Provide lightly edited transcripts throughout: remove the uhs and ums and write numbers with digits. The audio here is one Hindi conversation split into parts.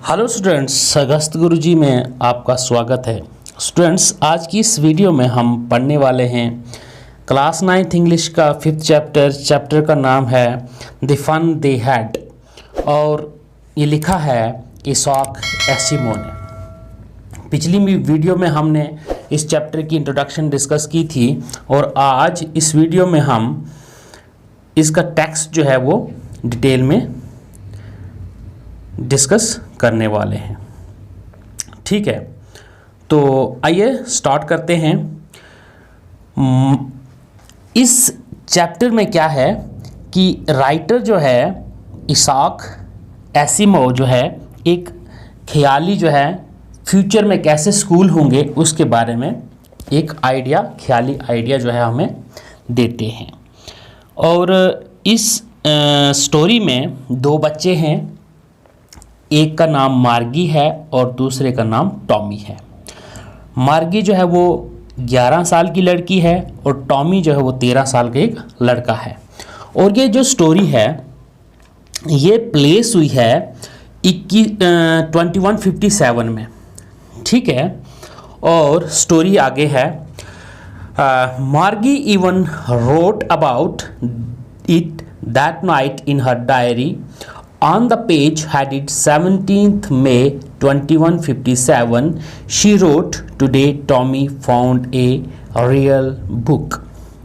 हेलो स्टूडेंट्स, अगस्त गुरुजी में आपका स्वागत है। स्टूडेंट्स, आज की इस वीडियो में हम पढ़ने वाले हैं क्लास 9th इंग्लिश का 5th चैप्टर का नाम है द फन दे हैड और ये लिखा है इसहाक एसिमो ने। पिछली वीडियो में हमने इस चैप्टर की इंट्रोडक्शन डिस्कस की थी और आज इस वीडियो में हम इसका टेक्स्ट जो है वो डिटेल में डिस्कस करने वाले हैं। ठीक है, तो आइए स्टार्ट करते हैं। इस चैप्टर में क्या है कि राइटर जो है इसहाक एसिमो जो है एक ख्याली जो है फ्यूचर में कैसे स्कूल होंगे उसके बारे में एक ख्याली आइडिया जो है हमें देते हैं। और इस स्टोरी में दो बच्चे हैं, एक का नाम मार्गी है और दूसरे का नाम टॉमी है। मार्गी जो है वो 11 साल की लड़की है और टॉमी जो है वो 13 साल का एक लड़का है। और ये जो स्टोरी है ये प्लेस हुई है 2157 में। ठीक है, और स्टोरी आगे है। मार्गी even wrote about it that night in her diary. On the page headed 17th May 2157, she wrote, "Today Tommy found a real book."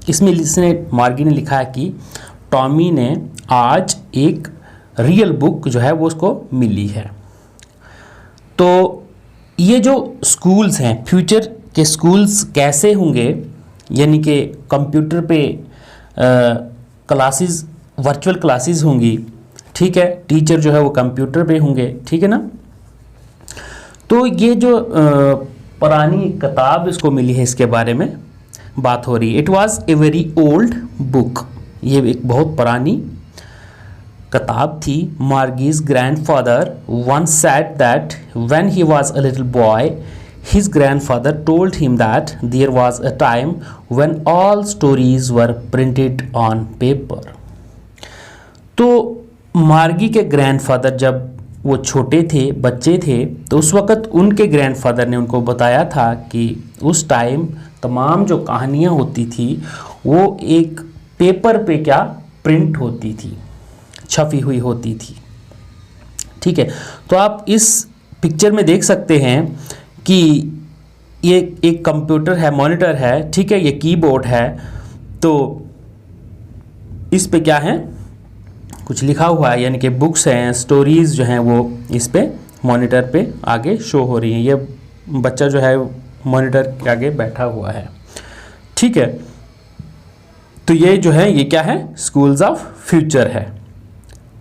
इसमें इसने मार्गी ने लिखा है कि टॉमी ने आज एक रियल बुक जो है वो उसको मिली है। तो ये जो स्कूल्स हैं, फ्यूचर के स्कूल्स कैसे होंगे, यानी कि कंप्यूटर पे क्लासेस, वर्चुअल क्लासेस होंगी। ठीक है, टीचर जो है वो कंप्यूटर पे होंगे। ठीक है ना। तो ये जो पुरानी किताब इसको मिली है इसके बारे में बात हो रही है। It was a very old book, ये एक बहुत पुरानी किताब थी। मार्गीज grandfather once said that when he was a little boy, his grandfather told him that there was a time when all stories were printed on paper. तो मार्गी के ग्रैंडफादर जब वो छोटे थे, बच्चे थे, तो उस वक़्त उनके ग्रैंडफादर ने उनको बताया था कि उस टाइम तमाम जो कहानियाँ होती थी वो एक पेपर पे क्या प्रिंट होती थी, छपी हुई होती थी। ठीक है, तो आप इस पिक्चर में देख सकते हैं कि ये एक कंप्यूटर है, मॉनिटर है। ठीक है, ये कीबोर्ड है। तो इस पे क्या है, कुछ लिखा हुआ है, यानी कि बुक्स हैं, स्टोरीज़ जो हैं वो इस पे मॉनिटर पे आगे शो हो रही हैं। ये बच्चा जो है मॉनिटर के आगे बैठा हुआ है। ठीक है, तो ये जो है ये क्या है, स्कूल्स ऑफ फ्यूचर है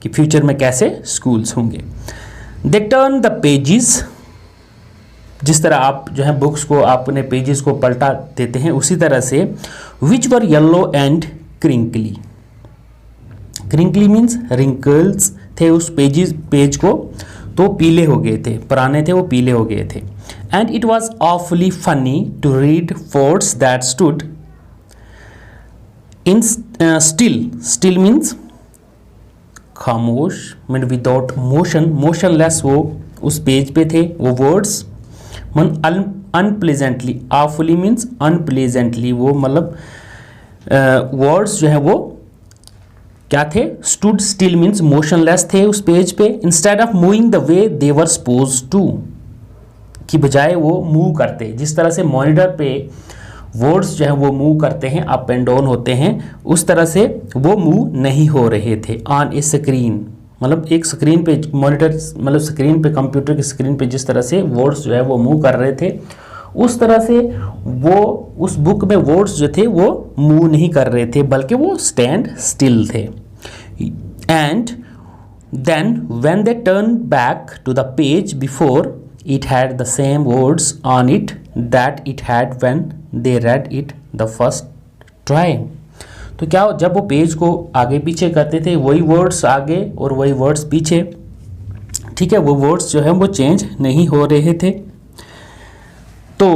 कि फ्यूचर में कैसे स्कूल्स होंगे। दे टर्न द पेजेस, जिस तरह आप जो है बुक्स को अपने पेजेस को पलटा देते हैं उसी तरह से, which were yellow and crinkly. Crinkly means wrinkles थे उस पेज को, तो पीले हो गए थे, पुराने थे वो पीले हो गए थे। And it was awfully funny to read words that stood in still means खामोश, मीन विदाउट मोशन, मोशनलेस वो उस पेज पे थे वो वर्ड्स। अनप्लेजेंटली, ऑफली मीन्स अनप्लेजेंटली, वो मतलब वर्ड्स जो है वो क्या थे, स्टूड स्टिल मीन्स मोशनलेस थे उस पेज पे। Instead of moving the way they were supposed to, की बजाय वो मूव करते, जिस तरह से मॉनिटर पे वर्ड्स जो है वो मूव करते हैं, अप एंड डाउन होते हैं, उस तरह से वो मूव नहीं हो रहे थे। ऑन ए स्क्रीन, मतलब एक स्क्रीन पे मॉनिटर, मतलब स्क्रीन पे, कंप्यूटर की स्क्रीन पे जिस तरह से वर्ड्स जो है वो मूव कर रहे थे, उस तरह से वो उस बुक में वर्ड्स जो थे वो मूव नहीं कर रहे थे, बल्कि वो स्टैंड स्टिल थे। And then when they turn back to the page before, it had the same words on it that it had when they read it the first time. तो क्या, जब वो पेज को आगे पीछे करते थे वही वर्ड्स आगे और वही वर्ड्स पीछे। ठीक है, वो वर्ड्स जो है वो चेंज नहीं हो रहे थे। तो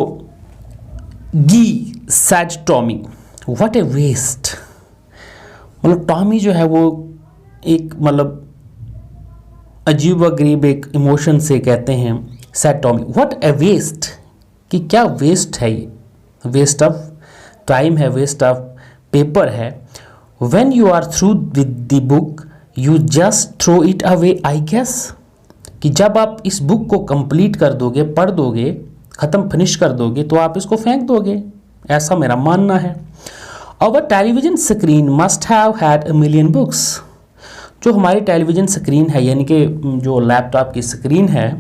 gee said Tommy, what a waste, मतलब टॉमी जो है वो एक मतलब अजीब व गरीब एक इमोशन से कहते हैं, said Tommy, what a waste, कि क्या वेस्ट है ये, वेस्ट ऑफ टाइम है, वेस्ट ऑफ पेपर है। When you are through with the book you just throw it away I guess, कि जब आप इस बुक को कंप्लीट कर दोगे, पढ़ दोगे, ख़त्म फिनिश कर दोगे तो आप इसको फेंक दोगे, ऐसा मेरा मानना है। Our television screen must have had a million books, जो हमारी टेलीविज़न स्क्रीन है यानी कि जो लैपटॉप की स्क्रीन है,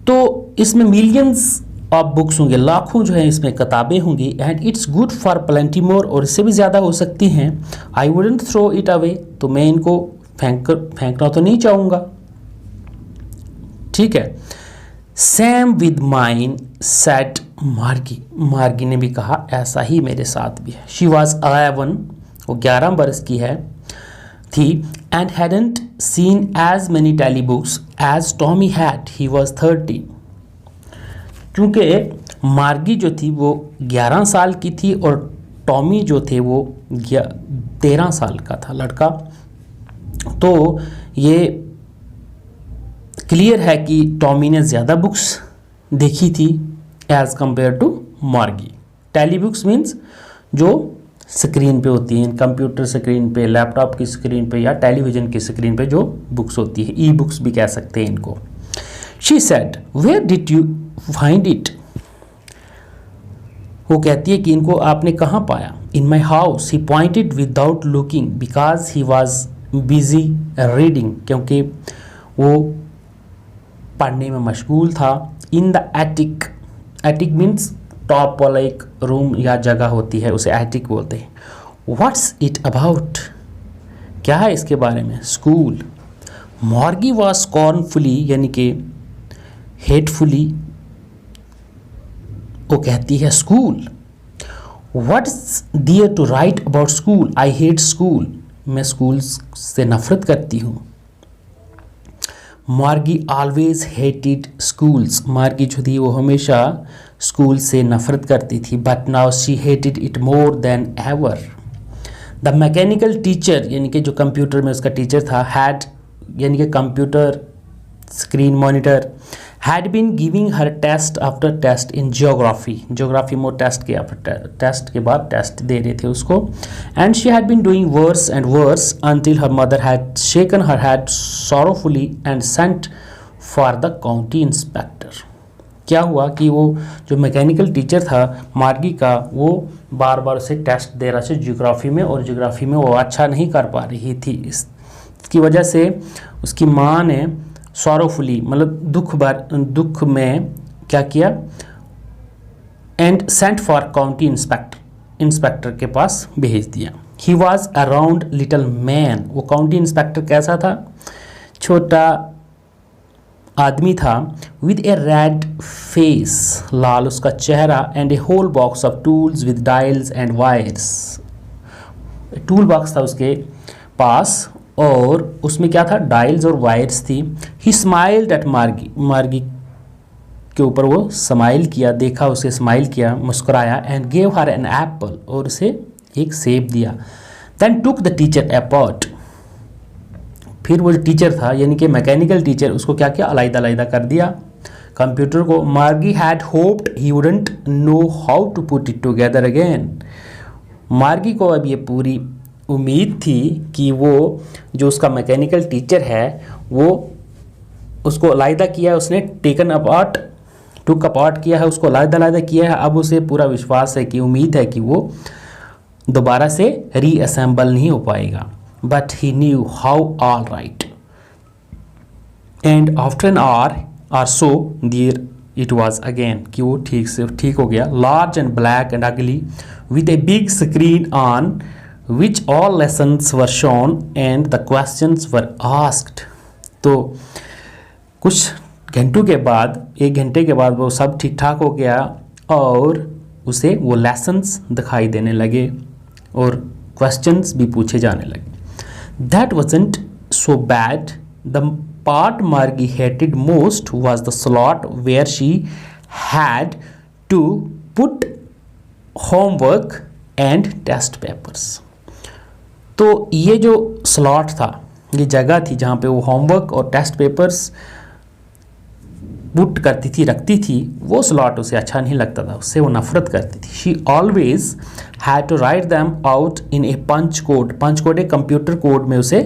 तो इसमें मिलियंस ऑफ बुक्स होंगे, लाखों जो है इसमें किताबें होंगी। And it's good for plenty more, और इससे भी ज़्यादा हो सकती हैं। I wouldn't throw it away, तो मैं इनको फेंकना तो नहीं चाहूँगा, ठीक है। सेम विद माइन सेट मार्गी, मार्गी ने भी कहा ऐसा ही मेरे साथ भी है। शी वॉज 11, वो 11 बरस की है थी, and hadn't seen as many tele books as Tommy had, he was 30। क्योंकि मार्गी जो थी वो 11 साल की थी और टॉमी जो थे वो 13 साल का था लड़का, तो ये क्लियर है कि टॉमी ने ज़्यादा बुक्स देखी थी एज़ कंपेयर टू मार्गी। टेली बुक्स मीन्स जो स्क्रीन पे होती हैं, कंप्यूटर स्क्रीन पे, लैपटॉप की स्क्रीन पे या टेलीविज़न की स्क्रीन पे जो बुक्स होती है, ई बुक्स भी कह सकते हैं इनको। She said where did you find it, वो कहती है कि इनको आपने कहाँ पाया। In my house, he pointed without looking because he was busy reading, क्योंकि वो पढ़ने में मशगूल था। In the attic, attic means top वाला एक रूम या जगह होती है, उसे एटिक बोलते हैं। व्हाट्स इट अबाउट, क्या है इसके बारे में। स्कूल, मार्गी वॉज स्कॉर्नफुली यानी कि हेटफुली वो कहती है school. What's there to write about school, I hate school, मैं स्कूल से नफरत करती हूँ। मार्गी ऑलवेज हेटेड स्कूल्स, मार्गी जो थी वो हमेशा स्कूल से नफरत करती थी। But now she hated it more than ever. The mechanical teacher यानी कि जो कंप्यूटर में उसका टीचर था, हैड यानी कि computer screen monitor, had been giving her test after test in geography, geography में टेस्ट के टेस्ट के बाद टेस्ट दे रहे थे उसको। And she had been doing worse and worse until her mother had shaken her head sorrowfully and sent for the county inspector. क्या हुआ कि वो जो मैकेनिकल टीचर था मार्गी का, वो बार बार उसे टेस्ट दे रहा था जियोग्राफी में, और जियोग्राफी में वो अच्छा नहीं कर पा रही थी। इसकी वजह से उसकी माँ ने सॉरोफुली मतलब दुख में क्या किया, and sent for county inspector के पास भेज दिया। He was a round little man, वो काउंटी इंस्पेक्टर कैसा था, छोटा आदमी था। विद ए रेड फेस, लाल उसका चेहरा, and a whole box of tools with dials and wires, tool box था उसके पास और उसमें क्या था, डायल्स और वायर्स थी। ही स्माइल्ड एट मार्गी, मार्गी के ऊपर वो स्माइल किया, देखा उसे, स्माइल किया, मुस्कुराया। And gave her an apple, और उसे एक सेब दिया। Then took the teacher apart, फिर वो जो टीचर था यानी कि मैकेनिकल टीचर, उसको क्या किया, अलग-अलग कर दिया कंप्यूटर को। Margie had hoped he wouldn't know how to put it together again, Margie को अब ये पूरी उम्मीद थी कि वो जो उसका मैकेनिकल टीचर है वो उसको अलग किया है, उसने टुक अपार्ट किया है, उसको अलग किया है। अब उसे पूरा विश्वास है कि उम्मीद है कि वो दोबारा से रीअसेंबल नहीं हो पाएगा। But he knew how all right, and after an hour or so there it was again, कि वो ठीक हो गया। Large and black and ugly with a big screen on which all lessons were shown and the questions were asked। तो कुछ घंटों के बाद, 1 घंटे के बाद वो सब ठीक ठाक हो गया और उसे वो लेसन्स दिखाई देने लगे और क्वेश्चंस भी पूछे जाने लगे। That wasn't so bad. The part Margie hated most was the slot where she had to put homework and test papers। तो ये जो स्लॉट था ये जगह थी जहाँ पे वो होमवर्क और टेस्ट पेपर्स पुट करती थी, रखती थी, वो स्लॉट उसे अच्छा नहीं लगता था, उससे वो नफरत करती थी। She always had to write them out in a punch code. Punch code एक कंप्यूटर कोड में उसे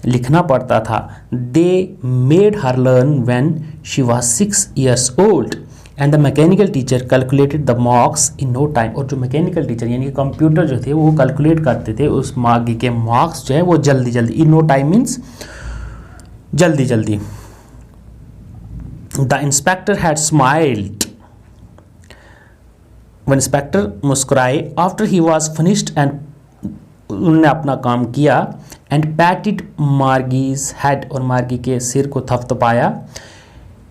लिखना पड़ता था। They made her learn when she was 6 years old and the mechanical teacher calculated the marks in no time. और जो मैकेनिकल टीचर यानी कि कंप्यूटर जो थे वो कैलकुलेट करते थे उस मार्गी के मार्क्स जो है वो जल्दी जल्दी, इन नो टाइम मीन्स जल्दी जल्दी। द इंस्पेक्टर हैड स्माइल्ड, वो इंस्पेक्टर मुस्कुराए after he was finished and उन्होंने अपना काम किया एंड पैटेड मार्गीज हेड और मार्गी के सिर को थपथपाया।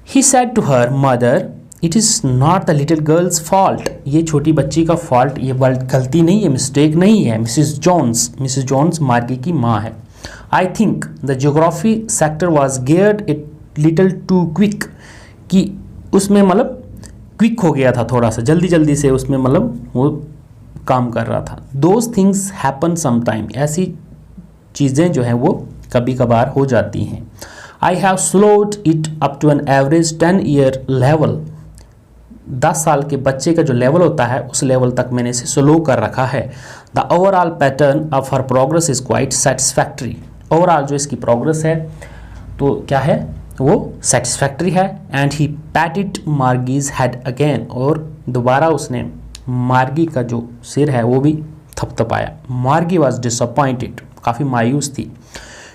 He said to her mother it is not the little girl's fault, ये छोटी बच्ची का फॉल्ट, ये गलती नहीं है, मिस्टेक नहीं है। मिसिस जॉन्स मार्गी की माँ है। I think the geography sector was geared it little too quick, कि उसमें मतलब क्विक हो गया था थोड़ा सा, जल्दी जल्दी से उसमें मतलब वो काम कर रहा था। दोज थिंग्स हैपन समटाइम, ऐसी चीज़ें जो हैं वो कभी कभार हो जाती हैं। I have slowed it up to an average 10 year level, 10 साल के बच्चे का जो लेवल होता है उस लेवल तक मैंने इसे स्लो कर रखा है। The overall pattern of her progress is quite satisfactory, overall जो इसकी प्रोग्रेस है तो क्या है वो सेटिस्फैक्ट्री है। And he patted Margie's head again, और दोबारा उसने मार्गी का जो सिर है वो भी थपथपाया। मार्गी वॉज डिसअपॉइंटेड, काफ़ी मायूस थी।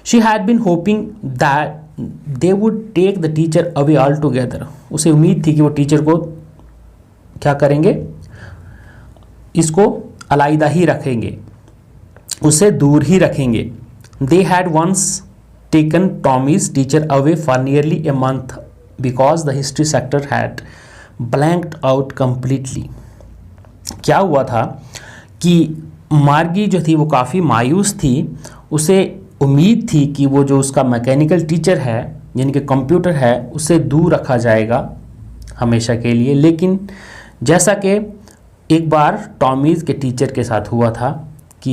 She had been hoping that they would take the teacher away all together, उसे उम्मीद थी कि वो टीचर को क्या करेंगे, इसको अलग ही रखेंगे, उसे दूर ही रखेंगे। They had once taken Tommy's teacher away for nearly a month because the history sector had blanked out completely। क्या हुआ था कि मार्गी जो थी वो काफ़ी मायूस थी, उसे उम्मीद थी कि वो जो उसका मैकेनिकल टीचर है यानी कि कंप्यूटर है उसे दूर रखा जाएगा हमेशा के लिए। लेकिन जैसा कि एक बार टॉमीज़ के टीचर के साथ हुआ था कि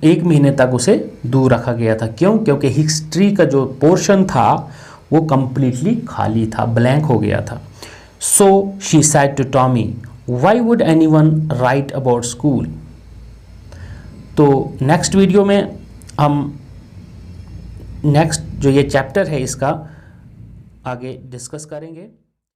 1 महीने तक उसे दूर रखा गया था। क्यों? क्योंकि हिस्ट्री का जो पोर्शन था वो कम्प्लीटली खाली था, ब्लैंक हो गया था। So she said to Tommy why would anyone write about school. तो नेक्स्ट वीडियो में हम नेक्स्ट जो ये चैप्टर है इसका आगे डिस्कस करेंगे।